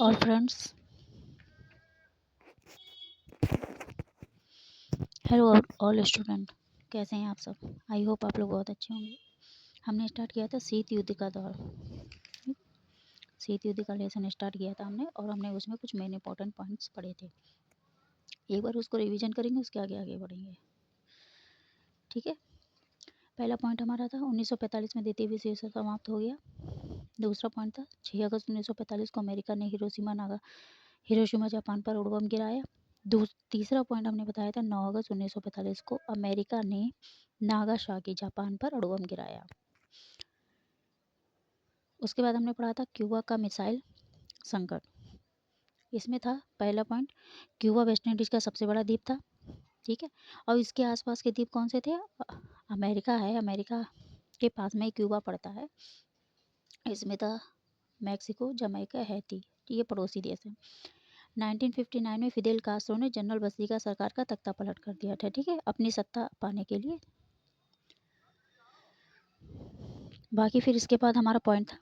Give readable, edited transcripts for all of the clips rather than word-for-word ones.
और friends, hello all student, कैसे हैं आप सब। आई होप आप लोग बहुत अच्छे होंगे। हमने स्टार्ट किया था शीत युद्ध का दौर। शीत युद्ध का लेसन स्टार्ट किया था हमने, और हमने उसमें कुछ मेन इंपॉर्टेंट पॉइंट्स पढ़े थे। एक बार उसको रिवीजन करेंगे, उसके आगे आगे बढ़ेंगे। ठीक है। पहला पॉइंट हमारा था 1945 में द्वितीय विश्व युद्ध समाप्त हो गया। दूसरा पॉइंट था 6 अगस्त 1945 को अमेरिका ने हिरोशिमा जापान पर अणु बम गिराया। तीसरा पॉइंट हमने बताया था 9 अगस्त 1945 को अमेरिका ने नागासाकी जापान पर अणु बम गिराया। उसके बाद हमने पढ़ा था क्यूबा का मिसाइल संकट। इसमें था पहला पॉइंट, क्यूबा वेस्ट इंडीज का सबसे बड़ा द्वीप था। ठीक है। और इसके आसपास के द्वीप कौन से थे? अमेरिका है, अमेरिका के पास में ही क्यूबा पड़ता है। इसमें था मैक्सिको, जमैका, हैती, ये पड़ोसी देश है। 1959 में फिदेल कास्ट्रो ने जनरल बसीगा सरकार का तख्ता पलट कर दिया था। ठीक है, अपनी सत्ता पाने के लिए। बाकी फिर इसके बाद हमारा पॉइंट था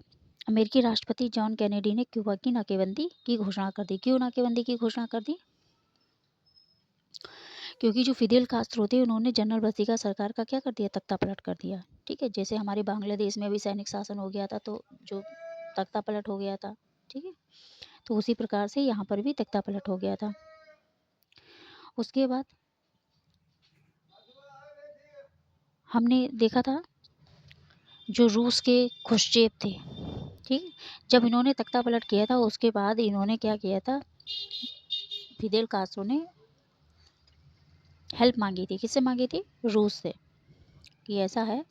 अमेरिकी राष्ट्रपति जॉन कैनेडी ने क्यूबा की नाकेबंदी की घोषणा कर दी। क्यों नाकेबंदी की घोषणा कर दी? क्योंकि जो फिदेल कास्ट्रो थे उन्होंने जनरल बसीगा सरकार का क्या कर दिया? तख्ता पलट कर दिया। ठीक है, जैसे हमारे बांग्लादेश में अभी सैनिक शासन हो गया था, तो जो तख्ता पलट हो गया था। ठीक है, तो उसी प्रकार से यहाँ पर भी तख्ता पलट हो गया था। उसके बाद हमने देखा था जो रूस के खुश्चेव थे। ठीक, जब इन्होंने तख्ता पलट किया था उसके बाद इन्होंने क्या किया था? फिदेल कास्ट्रो ने हेल्प मांगी थी। किससे मांगी थी? रूस से, कि ऐसा है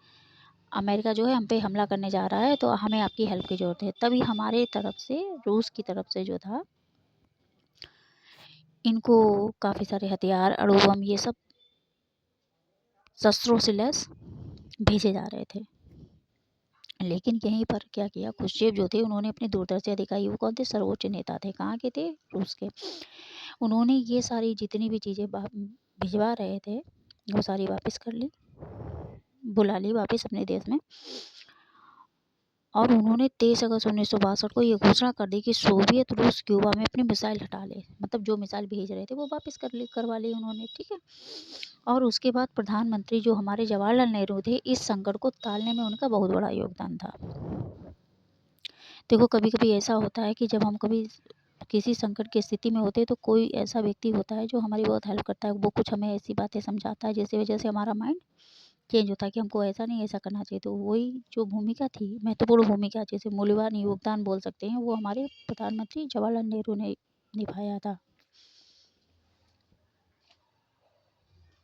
अमेरिका जो है हम पे हमला करने जा रहा है, तो हमें आपकी हेल्प की ज़रूरत है। तभी हमारे तरफ से, रूस की तरफ से जो था, इनको काफ़ी सारे हथियार, अणु बम, ये सब शस्त्रों से लैस भेजे जा रहे थे। लेकिन यहीं पर क्या किया? खुश्चेव जो थे उन्होंने अपने दूरदर्शी अधिकारी, वो कौन थे? सर्वोच्च नेता थे। कहाँ के थे? रूस के। उन्होंने ये सारी जितनी भी चीज़ें भिजवा रहे थे वो सारी वापस कर ली, बुला ली वापस अपने देश में। और उन्होंने 23 अगस्त 1962 को ये घोषणा कर दी कि सोवियत रूस क्यूबा में अपनी मिसाइल हटा ले। मतलब जो मिसाइल भेज रहे थे वो वापस करवा ली उन्होंने। ठीक है। और उसके बाद प्रधानमंत्री जो हमारे जवाहरलाल नेहरू थे, इस संकट को टालने में उनका बहुत बड़ा योगदान था। देखो, कभी कभी ऐसा होता है कि जब हम कभी किसी संकट की स्थिति में होते हैं तो कोई ऐसा व्यक्ति होता है जो हमारी बहुत हेल्प करता है। वो कुछ हमें ऐसी बातें समझाता है जिसकी वजह से हमारा माइंड चेंज होता है कि हमको ऐसा नहीं, ऐसा करना चाहिए। तो वही जो भूमिका थी, महत्वपूर्ण भूमिका, जैसे मूल्यवान योगदान बोल सकते हैं, वो हमारे प्रधानमंत्री जवाहरलाल नेहरू ने निभाया था।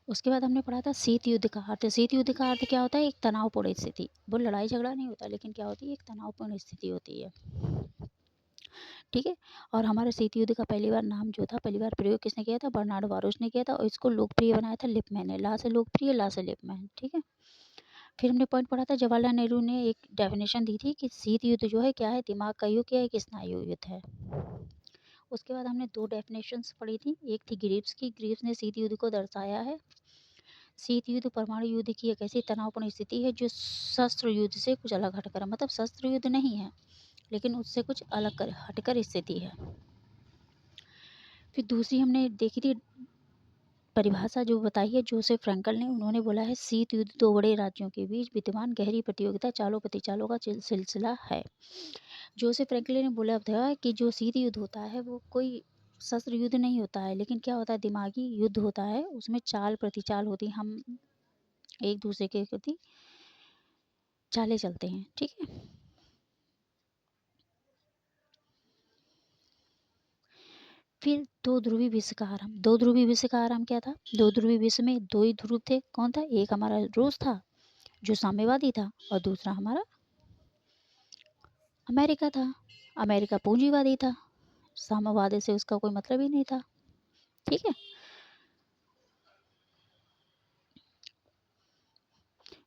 उसके बाद हमने पढ़ा था शीत युद्ध का अर्थ। शीत युद्ध का अर्थ क्या होता है? एक तनावपूर्ण स्थिति। वो लड़ाई झगड़ा नहीं होता, लेकिन क्या होती है? एक तनावपूर्ण स्थिति होती है। ठीक है। और हमारे शीत युद्ध का पहली बार नाम जो था, पहली बार प्रयोग किसने किया था? बर्नार्ड बारोच ने किया था। और इसको लोकप्रिय बनाया था लिपमैन ने। ला से लोकप्रिय, ला से लिपमैन। ठीक है। फिर हमने पॉइंट पढ़ा था जवाहरलाल नेहरू ने एक डेफिनेशन दी थी कि शीत युद्ध जो है क्या है? दिमाग का युद्ध या एक स्नायु युद्ध है। उसके बाद हमने दो डेफिनेशंस पढ़ी थी। एक थी ग्रीव्स की। ग्रीव्स ने शीत युद्ध को दर्शाया है, शीत युद्ध परमाणु युद्ध की एक ऐसी तनावपूर्ण स्थिति है जो शस्त्र युद्ध से कुछ अलग हटकर, मतलब शस्त्र युद्ध नहीं है लेकिन उससे कुछ अलग हटकर स्थिति है। फिर दूसरी हमने देखी थी परिभाषा जो बताई है जोसेफ फ्रैंकल ने। उन्होंने बोला है शीत युद्ध दो बड़े राज्यों के बीच विद्यमान गहरी प्रतियोगिता, चालों प्रतिचालों का सिलसिला है। जोसेफ फ्रैंकल ने बोला था कि जो शीत युद्ध होता है वो कोई शस्त्र युद्ध नहीं होता है, लेकिन क्या होता है? दिमागी युद्ध होता है। उसमें चाल प्रतिचाल होती, हम एक दूसरे के प्रति चाले चलते हैं। ठीक है। फिर दो ध्रुवी विश्व का आरंभ। दो ध्रुवी विश्व का आरंभ क्या था? दो ध्रुवी विश्व में दो ही ध्रुव थे। कौन था? एक हमारा रूस था जो साम्यवादी था, और दूसरा हमारा अमेरिका था। अमेरिका पूंजीवादी था, साम्यवादी से उसका कोई मतलब ही नहीं था। ठीक है।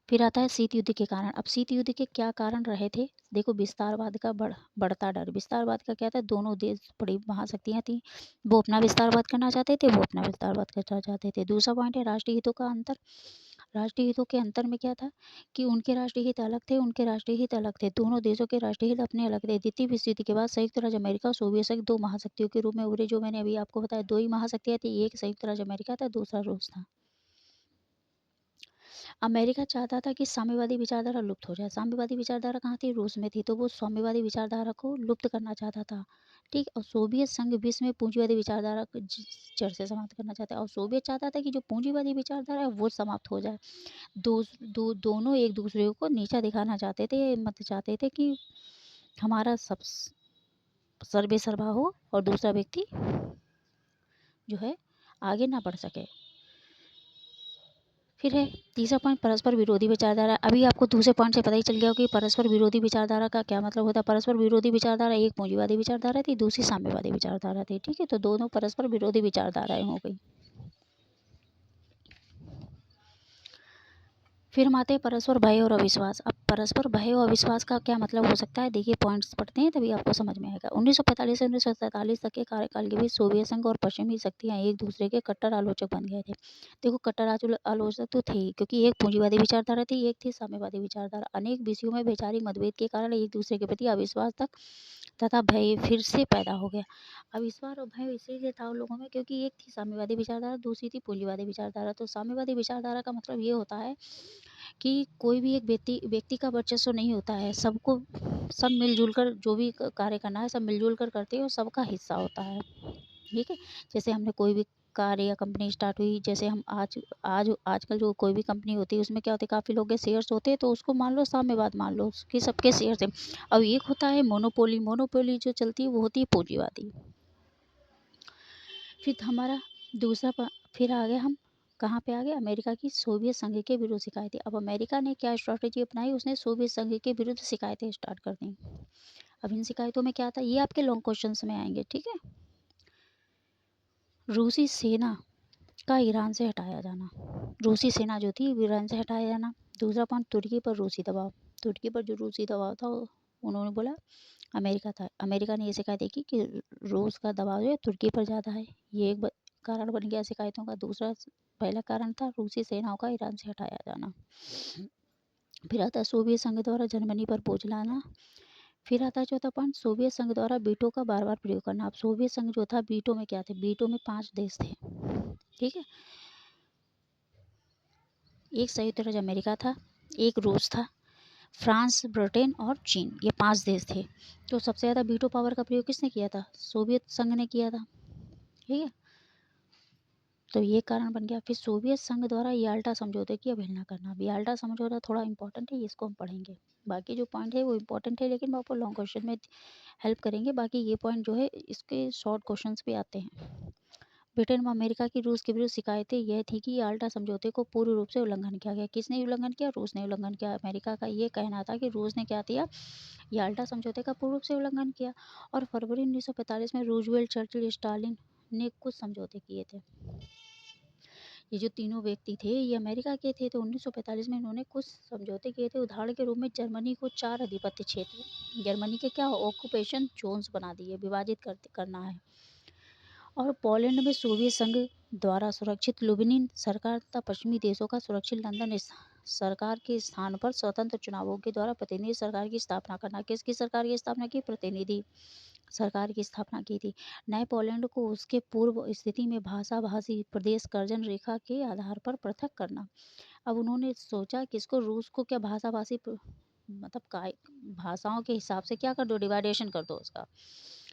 फिर आता है शीत युद्ध के कारण। अब शीत युद्ध के क्या कारण रहे थे? देखो, विस्तारवाद का बढ़ता डर। विस्तारवाद का क्या था? दोनों देश बड़ी महाशक्तियां थी, वो अपना विस्तारवाद करना चाहते थे, वो अपना विस्तारवाद करना चाहते थे। दूसरा पॉइंट है राष्ट्रीय हितों का अंतर। राष्ट्रीय हितों के अंतर में क्या था कि उनके राष्ट्रीय हित अलग थे, उनके राष्ट्रीय हित अलग थे। दोनों देशों के राष्ट्रीय हित अपने अलग थे। द्वितीय विश्व युद्ध के बाद संयुक्त राज्य अमेरिका और सोवियत संघ दो महाशक्तियों के रूप में उभरे। जो मैंने अभी आपको बताया, दो ही महाशक्तियाँ थी, एक संयुक्त राज्य अमेरिका था, दूसरा रूस था। अमेरिका चाहता था कि साम्यवादी विचारधारा लुप्त हो जाए। साम्यवादी विचारधारा कहाँ थी? रूस में थी। तो वो साम्यवादी विचारधारा को लुप्त करना चाहता था, ठीक। और सोवियत संघ विश्व में पूंजीवादी विचारधारा को जड़ से समाप्त करना चाहता है। और सोवियत चाहता था कि जो पूंजीवादी विचारधारा है वो समाप्त हो जाए। दोनों एक दूसरे को नीचा दिखाना चाहते थे, मत चाहते थे कि हमारा सब सर्वे सर्वा हो और दूसरा व्यक्ति जो है आगे ना बढ़ सके। फिर है तीसरा पॉइंट, परस्पर विरोधी विचारधारा। अभी आपको दूसरे पॉइंट से पता ही चल गया हो कि परस्पर विरोधी विचारधारा का क्या मतलब होता है। परस्पर विरोधी विचारधारा, एक पूंजीवादी विचारधारा थी, दूसरी साम्यवादी विचारधारा थी, ठीक है। तो दोनों परस्पर विरोधी विचारधाराएं हो गई। फिर हम आते हैं परस्पर भय और अविश्वास। अब परस्पर भय और अविश्वास का क्या मतलब हो सकता है, देखिए पॉइंट्स पढ़ते हैं तभी आपको समझ में आएगा। 1945 से 1947 तक के कार्यकाल के बीच सोवियत संघ और पश्चिमी शक्तियां एक दूसरे के कट्टर आलोचक बन गए थे। देखो कट्टर आलोचक तो थे ही, क्योंकि एक पूंजीवादी विचारधारा थी, एक थी साम्यवादी विचारधारा। अनेक विषयों में वैचारिक मतभेद के कारण एक दूसरे के प्रति अविश्वास तक तथा भय फिर से पैदा हो गया। अविश्वास और भय इसलिए था उन लोगों में क्योंकि एक थी साम्यवादी विचारधारा, दूसरी थी पूंजीवादी विचारधारा। तो साम्यवादी विचारधारा का मतलब ये होता है कि कोई भी एक व्यक्ति का वर्चस्व नहीं होता है, सबको सब मिलजुल कर जो भी कार्य करना है सब मिलजुल कर करते हैं और सबका हिस्सा होता है, ठीक है। जैसे हमने कोई भी कार्य या कंपनी स्टार्ट हुई, जैसे हम आजकल जो कोई भी कंपनी होती है उसमें क्या होता है, काफ़ी लोगों के शेयर्स होते हैं, तो उसको मान लो साम्यवाद मान लो कि सबके शेयर्स हैं। अब एक होता है मोनोपोली जो चलती है वो होती है पूंजीवादी। फिर हमारा फिर आ गए हम कहाँ पे आ गए, अमेरिका की सोवियत संघ के विरुद्ध शिकायतें। अब अमेरिका ने क्या स्ट्रैटेजी अपनाई, उसने सोवियत संघ के विरुद्ध शिकायतें स्टार्ट कर दी। अब इन शिकायतों में क्या था, ये आपके लॉन्ग क्वेश्चंस में आएंगे, ठीक है। रूसी सेना का ईरान से हटाया जाना, रूसी सेना जो थी ईरान से हटाया जाना। दूसरा पॉइंट, तुर्की पर रूसी दबाव। तुर्की पर जो रूसी दबाव था उन्होंने बोला अमेरिका ने ये शिकायत की कि रूस का दबाव जो है तुर्की पर ज़्यादा है। ये एक कारण बन गया शिकायतों का। दूसरा पहला कारण था रूसी सेनाओं का ईरान से हटाया जाना। फिर आता है सोवियत संघ द्वारा जर्मनी पर बोझ लाना। फिर आता है चौथा पॉइंट, सोवियत संघ द्वारा वीटो का बार बार प्रयोग करना। अब सोवियत संघ जो था वीटो में क्या थे, वीटो में 5 देश थे, ठीक है। एक संयुक्त राज्य अमेरिका था, एक रूस था, फ्रांस, ब्रिटेन और चीन, ये 5 देश थे। तो सबसे ज़्यादा वीटो पावर का प्रयोग किसने किया था, सोवियत संघ ने किया था, ठीक है। तो ये कारण बन गया। फिर सोवियत संघ द्वारा याल्टा समझौते की अवहेलना करना। अब याल्टा समझौता थोड़ा इंपॉर्टेंट है, इसको हम पढ़ेंगे। बाकी जो पॉइंट है वो इंपॉर्टेंट है, लेकिन वो आपको लॉन्ग क्वेश्चन में हेल्प करेंगे। बाकी ये पॉइंट जो है इसके शॉर्ट क्वेश्चंस भी आते हैं। ब्रिटेन व अमेरिका की रूस के विरुद्ध शिकायतें यह थी कि याल्टा समझौते को पूर्ण रूप से उल्लंघन किया गया। किसने उल्लंघन किया, रूस ने उल्लंघन किया। अमेरिका का ये कहना था कि रूस ने क्या किया, याल्टा समझौते का पूर्ण रूप से उल्लंघन किया। और फरवरी 1945 में रूजवेल्ट, चर्चिल, स्टालिन ने कुछ समझौते किए थे। ये जो तीनों व्यक्ति थे ये अमेरिका के थे। तो 1945 में इन्होंने कुछ समझौते किए थे। उदाहरण के रूप में जर्मनी को 4 अधिपत्य क्षेत्र, जर्मनी के क्या ऑक्यूपेशन जोन्स बना दिए, विभाजित करना है। और पोलैंड में सोवियत संघ द्वारा सुरक्षित लुब्निन सरकार तथा पश्चिमी देशों का सुरक्षित लंदन सरकार के स्थान पर स्वतंत्र चुनावों के द्वारा प्रतिनिधि सरकार की स्थापना करना। किसकी सरकार की स्थापना की, प्रतिनिधि सरकार की स्थापना की थी। नए पोलैंड को उसके पूर्व स्थिति में भाषा भाषी प्रदेश कर्जन रेखा के आधार पर पृथक करना। अब उन्होंने सोचा कि इसको रूस को क्या भाषा भाषी मतलब भाषाओं के हिसाब से क्या कर दो, डिवाइडेशन कर दो उसका।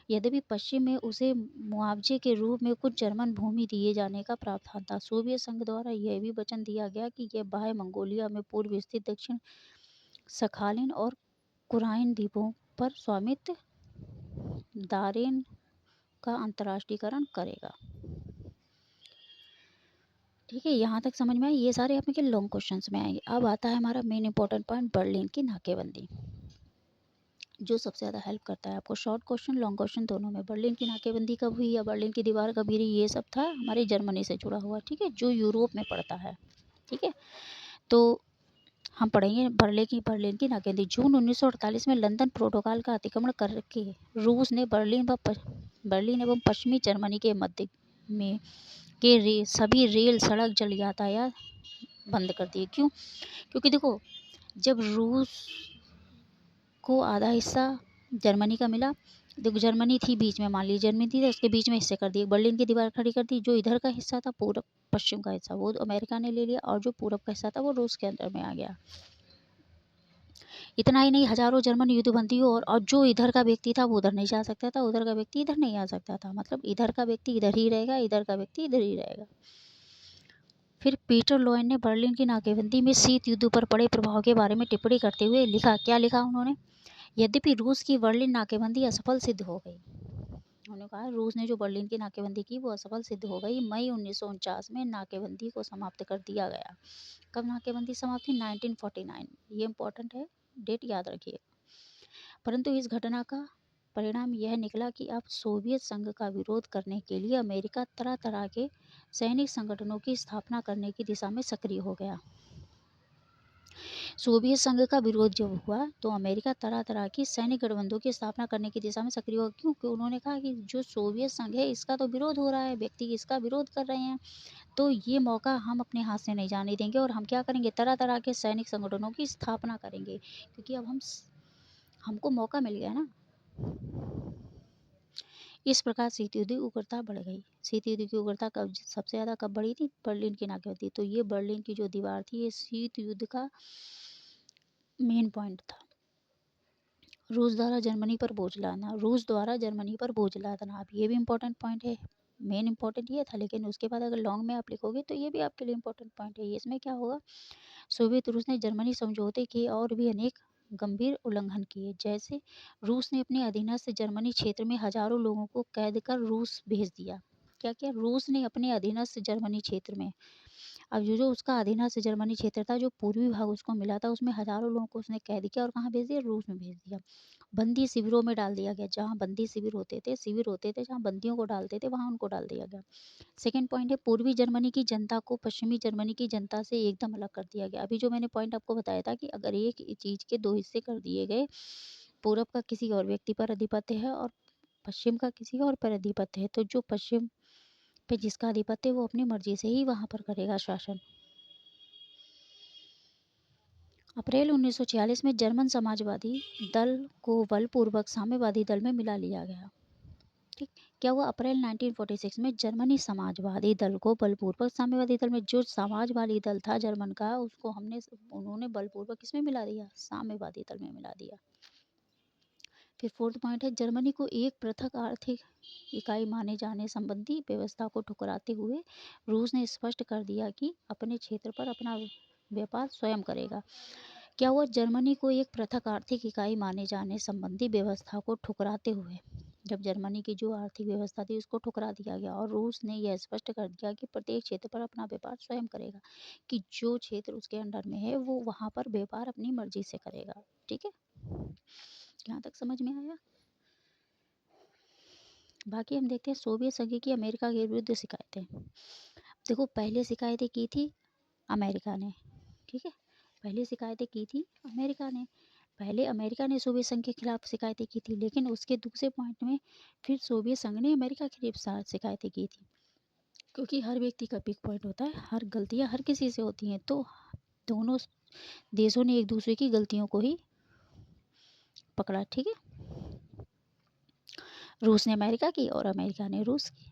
यद्यपि पश्चिम में उसे मुआवजे के रूप में कुछ जर्मन भूमि दिए जाने का प्रावधान था। सोवियत संघ द्वारा यह भी वचन दिया गया कि यह बाह्य मंगोलिया में पूर्व स्थित दक्षिण सखालिन और कुराइन द्वीपों पर स्वामित्व दारेन का अंतर्राष्ट्रीयकरण करेगा। ठीक है, यहाँ तक समझ में आए। ये सारे आपके लॉन्ग क्वेश्चंस में आएंगे। अब आता है हमारा मेन इंपॉर्टेंट पॉइंट, बर्लिन की नाकेबंदी, जो सबसे ज़्यादा हेल्प करता है आपको शॉर्ट क्वेश्चन लॉन्ग क्वेश्चन दोनों में। बर्लिन की नाकेबंदी कब हुई या बर्लिन की दीवार कब गिरी, ये सब था हमारे जर्मनी से जुड़ा हुआ, ठीक है, जो यूरोप में पड़ता है, ठीक है। तो हम पढ़ेंगे बर्लिन की नाकेबंदी। जून 1948 में लंदन प्रोटोकॉल का अतिक्रमण करके रूस ने बर्लिन एवं पश्चिमी जर्मनी के मध्य में के सभी रेल, सड़क, जल यातायात बंद कर दिए। क्यों? क्योंकि देखो, जब रूस को आधा हिस्सा जर्मनी का मिला, देखो जर्मनी थी बीच में, मान ली जर्मनी थी तो उसके बीच में हिस्से कर दिए, बर्लिन की दीवार खड़ी कर दी। जो इधर का हिस्सा था पूरब पश्चिम का हिस्सा वो अमेरिका ने ले लिया, और जो पूरब का हिस्सा था वो रूस के अंदर में आ गया। इतना ही नहीं, हजारों जर्मन युद्धबंदियों और जो इधर का व्यक्ति था वो उधर नहीं जा सकता था, उधर का व्यक्ति इधर नहीं आ सकता था। मतलब इधर का व्यक्ति इधर ही रहेगा, इधर का व्यक्ति इधर ही रहेगा। फिर पीटर लोयन ने बर्लिन की नाकेबंदी में शीत युद्ध पर पड़े प्रभाव के बारे में टिप्पणी करते हुए लिखा, क्या लिखा उन्होंने? यद्यपि रूस की बर्लिन नाकेबंदी असफल सिद्ध हो गई, उन्होंने कहा रूस ने जो बर्लिन की नाकेबंदी की वो असफल सिद्ध हो गई। मई 1949 में नाकेबंदी को समाप्त कर दिया गया। कब नाकेबंदी समाप्त हुई? 1949। ये इंपॉर्टेंट है, डेट याद रखिए। परंतु इस घटना का परिणाम यह निकला कि अब सोवियत संघ का विरोध करने के लिए अमेरिका तरह तरह के सैनिक संगठनों की स्थापना करने की दिशा में सक्रिय हो गया। सोवियत संघ का विरोध जब हुआ तो अमेरिका तरह तरह की सैनिक गठबंधों की स्थापना करने की दिशा में सक्रिय हुआ। क्योंकि उन्होंने कहा कि जो सोवियत संघ है इसका तो विरोध हो रहा है, व्यक्ति इसका विरोध कर रहे हैं, तो ये मौका हम अपने हाथ से नहीं जाने देंगे और हम क्या करेंगे, तरह तरह के सैनिक संगठनों की स्थापना करेंगे। क्योंकि अब हमको मौका मिल गया ना। इस प्रकार शीत युद्ध की उग्रता बढ़ गई। शीत युद्ध की उग्रता कब सबसे ज़्यादा कब बढ़ी थी? बर्लिन की नाकेबंदी। तो ये बर्लिन की जो दीवार थी ये शीत युद्ध का मेन पॉइंट था। रूस द्वारा जर्मनी पर बोझ लादना, रूस द्वारा जर्मनी पर बोझ लादना, अब ये भी इंपॉर्टेंट पॉइंट है। मेन इंपॉर्टेंट ये था, लेकिन उसके बाद अगर लॉन्ग में आप लिखोगे तो ये भी आपके लिए इंपॉर्टेंट पॉइंट है। इसमें क्या होगा, सोवियत रूस ने जर्मनी समझौते के और भी अनेक गंभीर उल्लंघन किए। जैसे रूस ने अपने अधीनस्थ जर्मनी क्षेत्र में हजारों लोगों को कैद कर रूस भेज दिया। क्या क्या? रूस ने अपने अधीनस्थ जर्मनी क्षेत्र में, अब जो उसका अधीनस्थ जर्मनी क्षेत्र था, जो पूर्वी भाग उसको मिला था, उसमें हजारों लोगों को उसने कैद किया और कहाँ भेज दिया? रूस में भेज दिया। बंदी शिविरों में डाल दिया गया, जहाँ बंदी शिविर होते थे जहाँ बंदियों को डालते थे वहाँ उनको डाल दिया गया। सेकेंड पॉइंट है, पूर्वी जर्मनी की जनता को पश्चिमी जर्मनी की जनता से एकदम अलग कर दिया गया। अभी जो मैंने पॉइंट आपको बताया था कि अगर एक चीज़ के दो हिस्से कर दिए गए, पूरब का किसी और व्यक्ति पर अधिपत्य है और पश्चिम का किसी और पर अधिपत्य है, तो जो पश्चिम पे जिसका अधिपत्य है वो अपनी मर्जी से ही वहाँ पर करेगा शासन। अप्रैल 1946 में जर्मन समाजवादी दल को बलपूर्वक साम्यवादी दल में मिला लिया गया। ठीक, क्या हुआ? अप्रैल 1946 में जर्मनी समाजवादी दल को बलपूर्वक साम्यवादी दल में, जो समाजवादी दल था जर्मन का उसको उन्होंने बलपूर्वक किसमें मिला दिया? साम्यवादी दल में मिला दिया। फिर फोर्थ पॉइंट है, जर्मनी को एक पृथक आर्थिक इकाई माने जाने संबंधी व्यवस्था को ठुकराते हुए रूस ने स्पष्ट कर दिया कि अपने क्षेत्र पर अपना व्यापार स्वयं करेगा। क्या हुआ? जर्मनी को एक पृथक आर्थिक इकाई माने जाने संबंधी व्यवस्था को ठुकराते हुए, जब जर्मनी की जो आर्थिक व्यवस्था थी उसको ठुकरा दिया गया और रूस ने यह स्पष्ट कर दिया कि प्रत्येक क्षेत्र पर अपना व्यापार स्वयं करेगा, कि जो क्षेत्र उसके अंडर में है वो वहाँ पर व्यापार अपनी मर्जी से करेगा। ठीक है, यहाँ तक समझ में आया? बाकी हम देखते हैं सोवियत संघ की अमेरिका के विरुद्ध शिकायतें। देखो, पहले शिकायतें की थी अमेरिका ने, ठीक है, पहले शिकायतें की थी अमेरिका ने। पहले अमेरिका ने सोवियत संघ के खिलाफ शिकायतें की थी, लेकिन उसके दूसरे पॉइंट में फिर सोवियत संघ ने अमेरिका के खिलाफ शिकायतें की थी। क्योंकि हर व्यक्ति का पिक पॉइंट होता है, हर गलतियाँ हर किसी से होती हैं, तो दोनों देशों ने एक दूसरे की गलतियों को ही पकड़ा। ठीक है, रूस ने अमेरिका की और अमेरिका ने रूस की।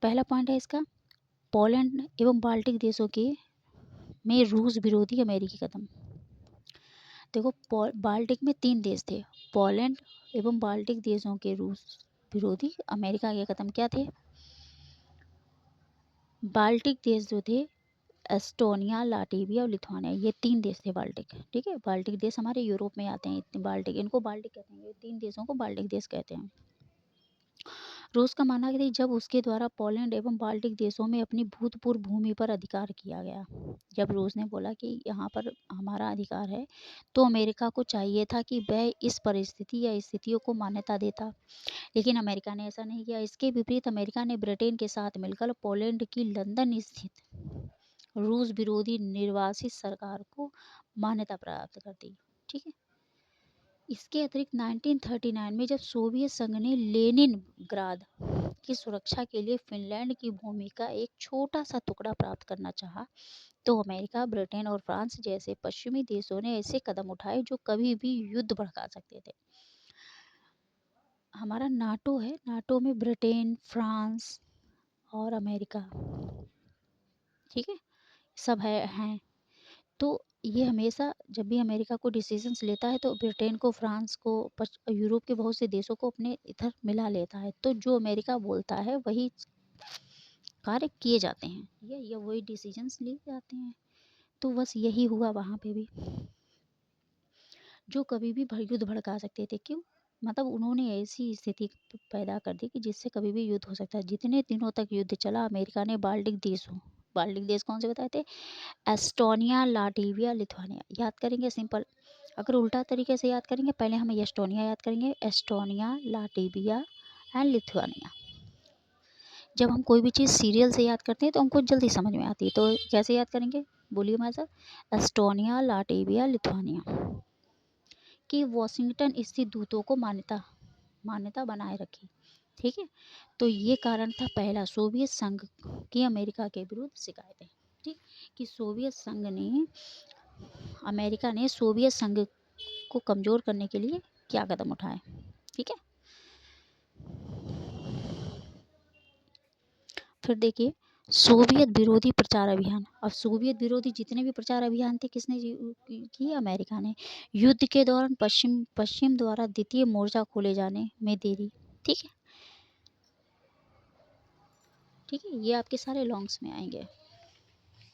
पहला पॉइंट है इसका, पोलैंड एवं बाल्टिक देशों के में रूस विरोधी अमेरिकी कदम। देखो, बाल्टिक में 3 देश थे, पोलैंड एवं बाल्टिक देशों के रूस विरोधी अमेरिका के कदम क्या थे? बाल्टिक देश जो थे, एस्टोनिया, लाटविया और लिथुआनिया, ये 3 देश थे बाल्टिक। ठीक है, बाल्टिक देश हमारे यूरोप में आते हैं, इतने बाल्टिक, इनको बाल्टिक कहते हैं, ये 3 देशों को बाल्टिक देश कहते हैं। रूस का मानना है कि जब उसके द्वारा पोलैंड एवं बाल्टिक देशों में अपनी भूतपूर्व भूमि पर अधिकार किया गया, जब रूस ने बोला कि यहाँ पर हमारा अधिकार है, तो अमेरिका को चाहिए था कि वह इस परिस्थिति या स्थितियों को मान्यता देता, लेकिन अमेरिका ने ऐसा नहीं किया। इसके विपरीत अमेरिका ने ब्रिटेन के साथ मिलकर पोलैंड की लंदन स्थित रूस विरोधी निर्वासित सरकार को मान्यता प्राप्त कर दी। ठीक है, इसके अतिरिक्त 1939 में जब सोवियत संघ ने लेनिनग्राद की सुरक्षा के लिए फिनलैंड की भूमि का एक छोटा सा टुकड़ा प्राप्त करना चाहा, तो अमेरिका, ब्रिटेन और फ्रांस जैसे पश्चिमी देशों ने ऐसे कदम उठाए जो कभी भी युद्ध भड़का सकते थे। हमारा नाटो है, नाटो में ब्रिटेन, फ्रांस और अमेरिका, ठीक है, सब हैं। तो ये हमेशा जब भी अमेरिका को डिसीजंस लेता है तो ब्रिटेन को, फ्रांस को, यूरोप के बहुत से देशों को अपने इधर मिला लेता है। तो जो अमेरिका बोलता है वही कार्य किए जाते हैं, या वही डिसीजंस लिए जाते हैं। तो बस यही हुआ वहाँ पे भी, जो कभी भी युद्ध भड़का सकते थे। क्यों? मतलब उन्होंने ऐसी स्थिति पैदा कर दी कि जिससे कभी भी युद्ध हो सकता है। जितने दिनों तक युद्ध चला, अमेरिका ने बाल्टिक देश कौन से बताए थे? Estonia, Latvia, Lithuania. याद करेंगे सिंपल। अगर उल्टा तरीके से याद करेंगे, पहले हम एस्टोनिया याद करेंगे, एस्टोनिया, लाटविया एंड लिथुआनिया। जब हम कोई भी चीज़ सीरियल से याद करते हैं तो हमको जल्दी समझ में आती है। तो कैसे याद करेंगे? बोलिए हमारे साथ। एस्टोनिया, लाटविया, लिथुआनिया कि वॉशिंगटन स्थित दूतों को मान्यता बनाए रखी, ठीक है। तो ये कारण था पहला, सोवियत संघ की अमेरिका के विरुद्ध शिकायतें, ठीक, कि सोवियत संघ ने, अमेरिका ने सोवियत संघ को कमज़ोर करने के लिए क्या कदम उठाए, ठीक है। फिर देखिए सोवियत विरोधी प्रचार अभियान। अब सोवियत विरोधी जितने भी प्रचार अभियान थे किसने किए? अमेरिका ने। युद्ध के दौरान पश्चिम द्वारा द्वितीय मोर्चा खोले जाने में देरी, ठीक है, ठीक है। ये आपके सारे लॉन्ग्स में आएंगे।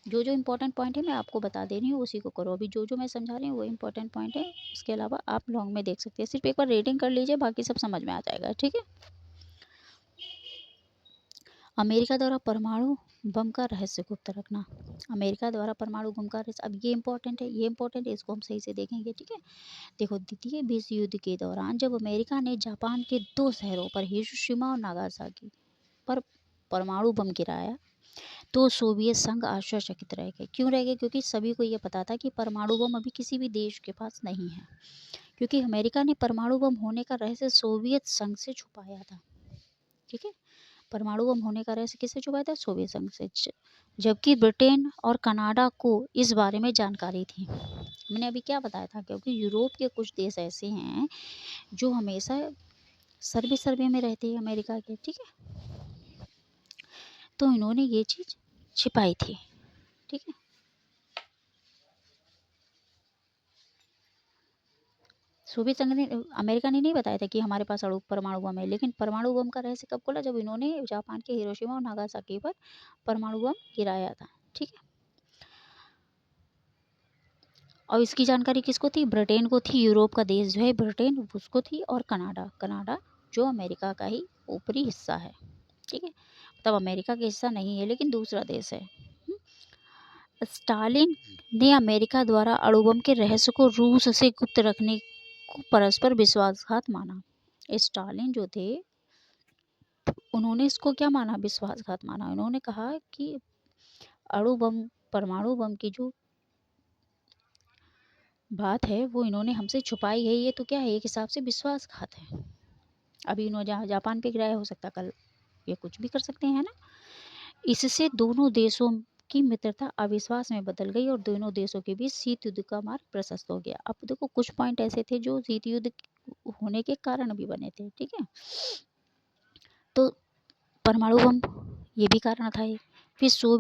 जो इम्पोर्टेंट पॉइंट है मैं आपको बता दे रही हूँ, उसी को करो। अभी जो मैं समझा रही हूँ वो इम्पोर्टेंट पॉइंट है, उसके अलावा आप लॉन्ग में देख सकते हैं। सिर्फ एक बार रीडिंग कर लीजिए, बाकी सब समझ में आ जाएगा, ठीक है। अमेरिका द्वारा परमाणु बम का रहस्य गुप्त रखना। अमेरिका द्वारा परमाणु बम का रहस्य, अब ये इंपॉर्टेंट है, इसको हम सही से देखेंगे, ठीक है। देखो द्वितीय विश्व युद्ध के दौरान जब अमेरिका ने जापान के 2 शहरों पर, हिरोशिमा और नागासाकी पर परमाणु बम गिराया, तो सोवियत संघ आश्चर्यचकित रह गए। क्यों रह गए? क्योंकि सभी को ये पता था कि परमाणु बम अभी किसी भी देश के पास नहीं है, क्योंकि अमेरिका ने परमाणु बम होने का रहस्य सोवियत संघ से छुपाया था, ठीक है। परमाणु बम होने का रहस्य किससे छुपाया था? सोवियत संघ से। जबकि ब्रिटेन और कनाडा को इस बारे में जानकारी थी। मैंने अभी क्या बताया था, क्योंकि यूरोप के कुछ देश ऐसे हैं जो हमेशा सर्वे में रहते हैं अमेरिका के, ठीक है। तो इन्होंने ये चीज़ छिपाई थी, ठीक है। सोवियत संघ ने, अमेरिका ने नहीं बताया था कि हमारे पास परमाणु बम है, लेकिन परमाणु बम का रहस्य कब खोला? जब इन्होंने जापान के हिरोशिमा और नागासाकी पर परमाणु बम गिराया था, ठीक है। और इसकी जानकारी किसको थी? ब्रिटेन को थी। यूरोप का देश जो है ब्रिटेन, उसको थी। और कनाडा जो अमेरिका का ही ऊपरी हिस्सा है, ठीक है। तब अमेरिका का हिस्सा नहीं है, लेकिन दूसरा देश है। स्टालिन ने अमेरिका द्वारा अणुबम के रहस्य को रूस से गुप्त रखने को परस्पर विश्वासघात माना। स्टालिन जो थे उन्होंने इसको क्या माना? विश्वासघात माना। उन्होंने कहा कि परमाणु बम की जो बात है वो इन्होंने हमसे छुपाई है, ये तो क्या है? एक हिसाब से विश्वासघात है। अभी इन्होंने जापान पे गिराया, हो सकता कल ये कुछ भी कर सकते हैं ना। इससे दोनों देशों की मित्रता अविश्वास में बदल गई और दोनों देशों के बीच शीत युद्ध का मार्ग प्रशस्त हो गया। अब देखो कुछ पॉइंट ऐसे थे जो शीत युद्ध होने के कारण भी बने थे, ठीक है। तो परमाणु बम ये भी कारण था। फिर